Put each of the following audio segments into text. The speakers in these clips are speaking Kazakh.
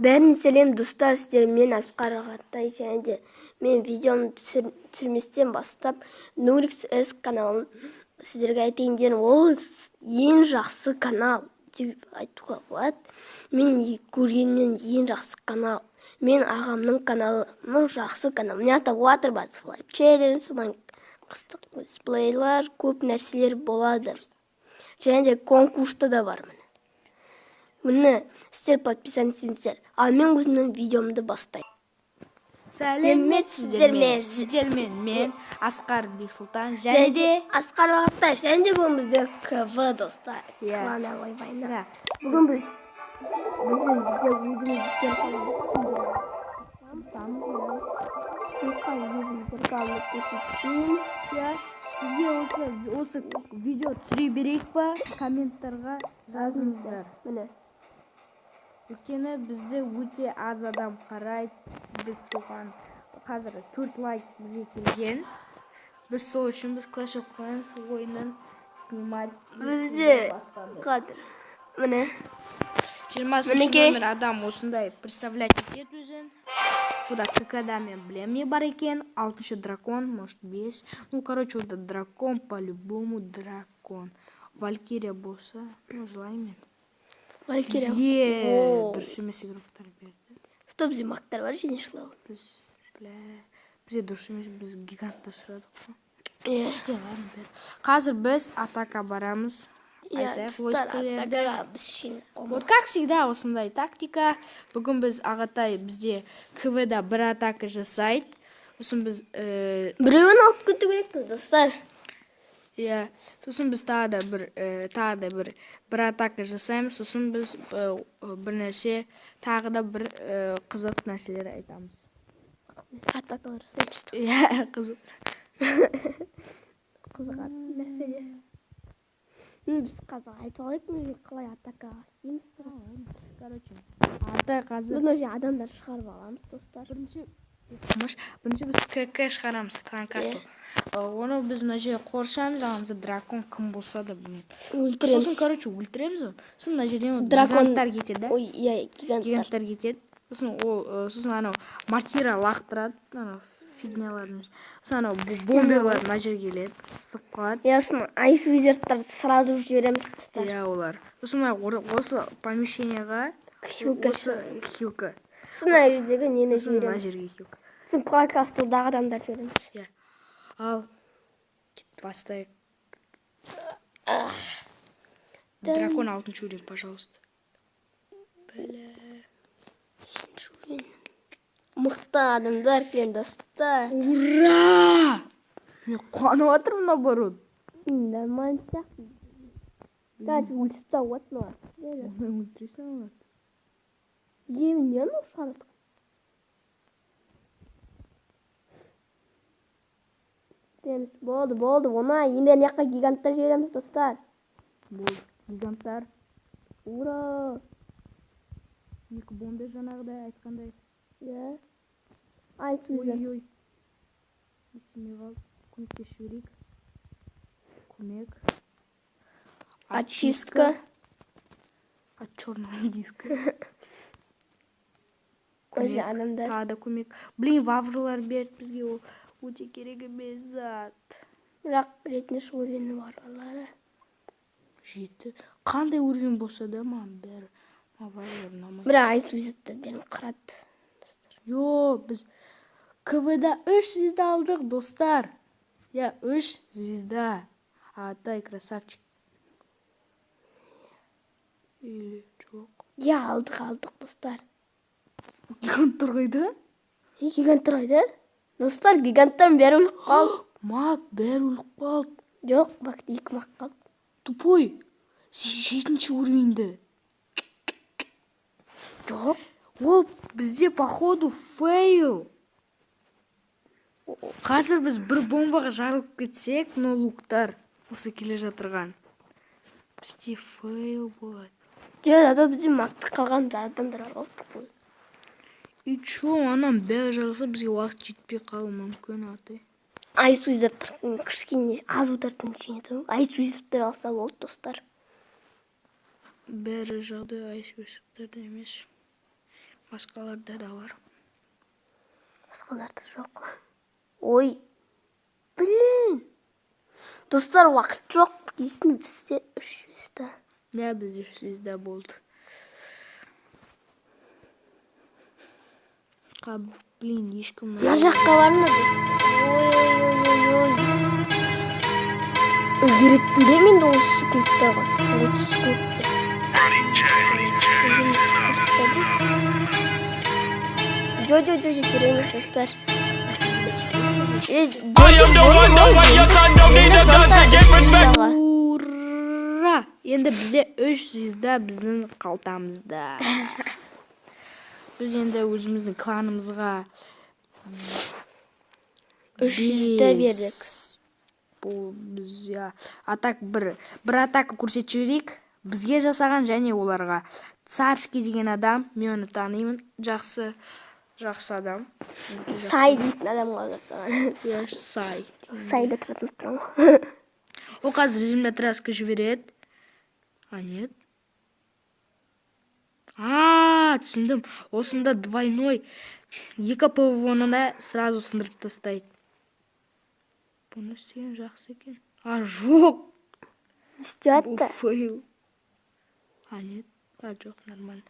Бәріне сәлем достар, сіздермен Асқар Ағатай, және де мен видеоны түсірместен бастап Нурикс С каналын сіздерге айтайын дедім. Ол ең жақсы канал деп айтуға болады. Мен көргенмен ең жақсы канал. Мен ағамның каналының жақсы канал. Міне атап отыр Butterfly Challenge, қыстық дисплейлар, көп нәрселер болады. Және де конкурста да бар. Міне сіздер подписанысыңыздар. Ал мен өзімнің видеомды бастаймын. Сіздермен мен Асқар Бексұлтан және де Асқар Ағатай, және де бұл бізде КВ достар. Клана ойбайна. Бүгін біз осы видео түсіре берейік па, комменттарға жазыңыздар. Міне. Өйткені бізде өте аз адам қарайды. Біз соған қазір 4 лайк бізге келген. Біз сол үшін біз Clash of Clans ойынын снимать Бізде қадыр. Міне. 20 номер адам осындай представлять етеді өзін. Куда КК-да мен білем не бар екен. 6-шы дракон, может 5. Ну, короче, это дракон, по-любому дракон. Валькирия болса, ну, желаймен. Бізге дұрыс емес игроктар берді. Стоп, бізде мақтар бар және шылау. Бізге дұрыс емес, біз гиганттар сұрадық. Қазір біз атака барамыз. Вот как всегда осындай тактика. Бүгін біз Ағатай бізде КВ-да бір атака жасайды. Сосын біз біреуін алып кету керекпіз достар. Сосын біз тағы да бір атака жасаймыз. Сосын біз бір нәрсе, тағы да бір қызық нәрселер айтамыз. Атакалар жасаймыз. Қызық нәрселер. Біз қазір айтып алайық, қалай атакаға істейміз. Короче, Ағатай қазір Бұны адамдар шығарып аламыз достар. Бірінші біз КК шығарамыз, Clan Castle. Оны біз мына жерге қоршаймыз, ағамызда дракон кім болса да өлтіреміз. Сосын, короче, өлтіреміз ғой. Сосын мына жерден гиганттар кетеді, да? Ой, гиганттар кетеді. Сосын анау мартира лақтырады, анау фигняларын. Сосын анау бомбалар мына жерге келеді, сып қалады. Сосын айс визардтарды сразу жібереміз достар. Олар. Сосын осы помещенияға хилка. Сосын ана жердегі нені жібереміз. Сосын Clan-Castle'дағы адамдар жібереміз. Ал бастайық. Дракон 6-шы уровень, пожалуйста. Мықты адамдар келген достар. Ура! Мен қуанып отырмын наоборот. Нормально сияқты. Даже өлтіріп тауып отыр. Өлтіресің алады. Еміне ну шарыдық. Болды. Оны енді неққа гиганттар жібереміз достар. Болды, гиганттар. Ура! 2 бомба жаңағыдай айтқандай. Айс визард. Ой. Есімеғал, көмектесіп жіберейік. Көмек. Очистка. От черного диска. Көже адамдар. Тағы да көмек. Блин, ваврлар берді бізге, ол өте керек емес зат. Бірақ ретіне уровені бар олары. 7. Қандай уровень болса да маған бәрі. Ваврлар ұнамайды. Бірақ айс визардтар берім қырады. Біз КВ-да 3 звезда алдық, достар. 3 звезда. Ағатай, красавчик. Или жоқ. Алдық, достар. Гиганттар қайда? Гиганттар қайда? Достар, гиганттардың бәрі өліп қалды. Мак, бәрі өліп қалды. Жоқ, бак, 2 мак қалды. Тупой. 7-ші уровеньді. Жоқ. Ол бізде, походу, фейл. Қазір біз бір бомбаға жарылып кетсек, но луктар осы келе жатырған. Бізде фейл болады. Зато бізде макты қалған адамдар бар. И чё, анам бәрі жарылса, бізге уақыт жетпей қалуы мүмкін, Ағатай. Айс визардтардың кішкене аз удардың жеңеді. Айс визардтар алса болды, достар. Бәрі жағы айс визардтар емес. Басқаларда да бар. Басқаларда жоқ. Ой, блин. Достар, уақыт жоқ. Кейсін бізде 3 звезда. Да, бізде 3 звезда болды. Блин, ешкім... Мына жаққа барыңдар достар. Ой. Өзгереттіре мен 30 секундта ғой. 30 секундта. Жо, керек емес достар. Ура! Енді бізде 3 звезда біздің қалтамызда. Біз енді өзіміздің кланымызға 3 звезда бердік. Бұл біз атак бір атака көрсетіп жіберейік. Бізге жасаған және оларға. Царский деген адам, мен оны танимын. Жақсы адам. Сай дейтін адамға жасаған. Сай. Сайда тұратын тұрмын. Ол қазір режимде траска жібереді. Нет. Түсіндім. Осында двойной. 2 ПВО-ны да сразу сындырып тастайды. Бұны істеген жақсы екен. Жоқ. Істеатта. Фейл. Нет. Жоқ, нормально.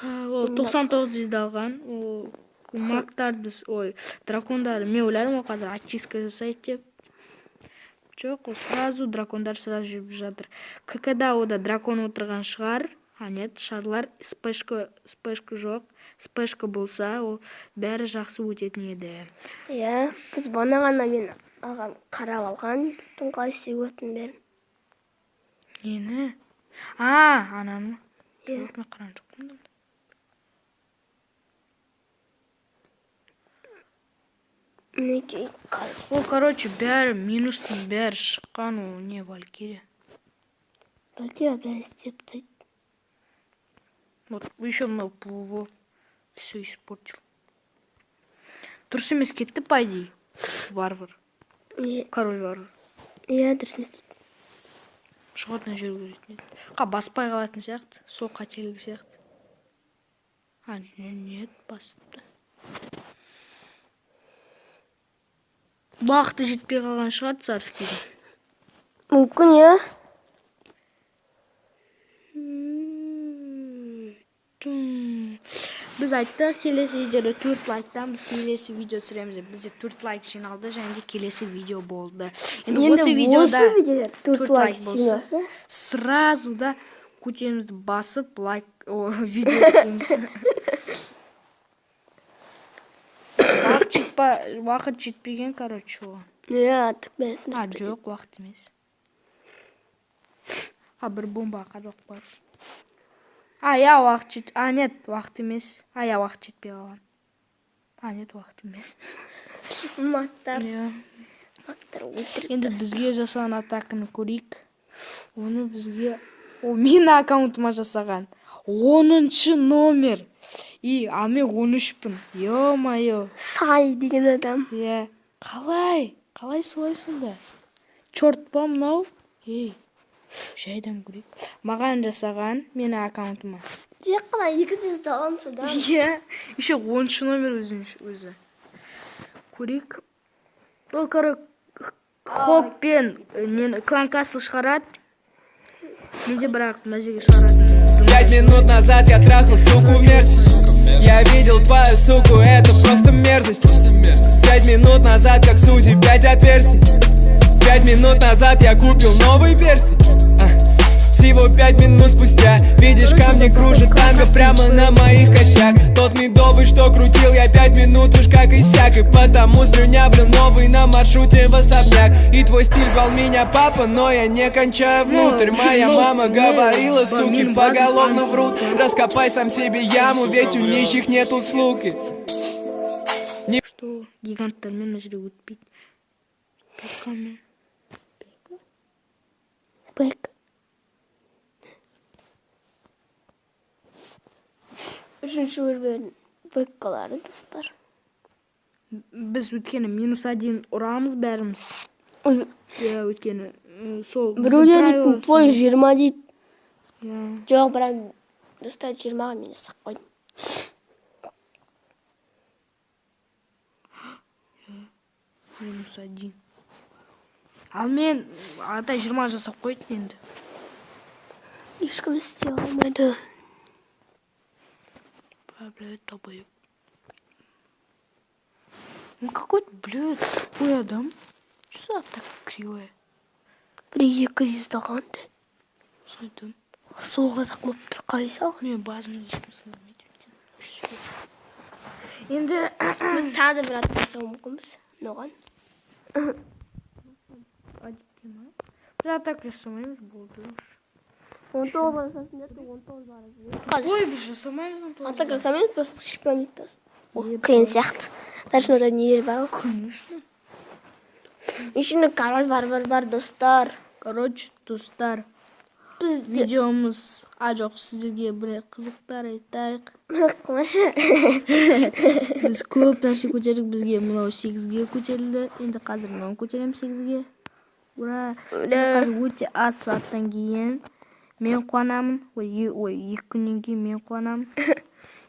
Ол 99 звезда алған. Мактарды, дракондар. Мен ойларым ол қазір очистка жасайды деп. Жоқ, ол сразу дракондар сразу жүріп жатыр. КК-да ода дракон отырған шығар. Нет, шарлар спешка жоқ. Спешка болса, ол бәрі жақсы өтетін еді. Біз бана ғана мен ағам қарап алған. Ютубтың қалай сегетін бәрін. Нені? Ананы. Көрме қаран жоқпын. Короче, бәрі минустың бәрі шыққан, ол не Валькирия. Валькирия бәрі істеп тайды. Вот, еще много ПВО. Все испортил. Дұрыс емес кетті, пойди. Варвар. Король варвар. Дұрыс емес кетті. Шығатын жер көретін. Баспай қалатын сияқты. Сол қателігі сияқты. Нет, басыпты. Уақыты жетпей қалған шығар царскийде. Мүмкін, Біз айттық, келесі видеода 4 лайктан біз келесі видео түсіреміз. Бізде 4 лайк жиналды және келесі видео болды. Енді осы видеода 4 лайк болса, сразу да көтерімізді басып лайк видео істейміз. Уақыт жетпеген, короче, оған. Так бәрісін. Жоқ, уақыт емес. Бір бомба қадық бар. Уақыт жет... Нет, уақыт емес. Уақыт жетпей қалған. Нет, уақыт емес. Мақтар. Енді бізге жасаған атаканы көрейік. Оны бізге... Мен аккаунтыма жасаған. 10-шы номер. Мен 13-пін. Ё-майо. Сай деген адам. Қалай солай сонда? Чорт па мынау? Жайдан көрейік. Маған жасаған мені аккаунтыма. Тек қана 2 звезда алам содан. Еще 10-шы номер өзі. Көрейік. Ол хоппен кланкасы шығарады. Менде бірақ мәжеге шығарады. 5 минут назад я трахал суку в мерсе. Я видел твою суку, это просто мерзость. 5 минут назад, как Сузи, 5 отверстий. 5 минут назад я купил новый перстень. Всего 5 минут спустя видишь, камни кружит танго прямо на моих костях. Тот медовый, что крутил я 5 минут уж как иссяк. И потому слюнявлю новый на маршруте в особняк. И твой стиль звал меня папа, но я не кончаю внутрь. Моя мама говорила, суки поголовно врут. Раскопай сам себе яму, ведь у нищих нету слуг. Что гиганттармен мына жерде өтпейді. Бэк. Үшінші өрген бэккалары, достар. Біз өткені -1 ұрамыз бәріміз. Өткені сол... Біреулер дейтін твой 20 дейді. Жоқ, бірақ Достар 20-ға мен жасап қойдым. -1. Ал мен ата 20 жасап қойды енді. Ешкім істей алмайды. Блядь, долбоёб. Он какой-то, блядь, ой, адам. Что она так кривая? Бір екі жүздағанды. Сөйтім. Сол қазақ болып тұр, қайсақ? Мен базымды ешкім сындырмайды. Енді Біз тағы да бір ат жасау мүмкінбіз. Ноған? бір атак жасамаймыз болды. 19 жасасын деді, 19 бары. Ой, біз жасамаймыз 19. Атак жасамаймыз, просто шпион етті. Қиын сияқты. Даже ода нелер бар ғой. Конечно. Ішінде король бар, достар. Короче, достар, Біз видеомыз жоқ, сіздерге бір қызықтар айтайық. қылышы. Біз көп нәрсе көтердік, бізге мынау 8-ге көтерілді. Енді қазір мынау көтерем 8-ге. Ура! Қазір өте аз сағаттан кейін мен қуанамын. Ой, 2 күннен кейін мен қуанамын.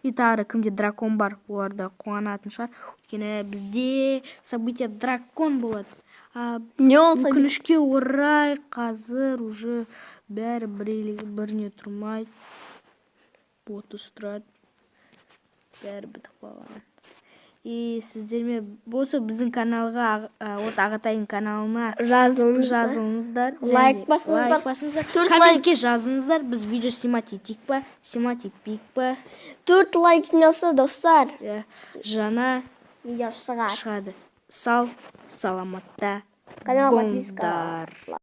И тағы кімде дракон бар, олар да қуанатын шығар. Өйткені бізде событие дракон болады. Не ол Өкінішке орай қазір уже бәрі біріне тұрмайды. Отыз тұрады. Бәрі бітіп қалған. И сіздерме болса біздің каналға, Ағатайдың каналына жазылыңыздар. Лайк басыңыздар. 4 Комментке жазыңыздар. Біз видео снимать етейік па, снимать етпейік па. 4 лайк жинаса, достар. Жаңа Видео шығады. шығады. Сау, саламатта Каналға болыңыздар.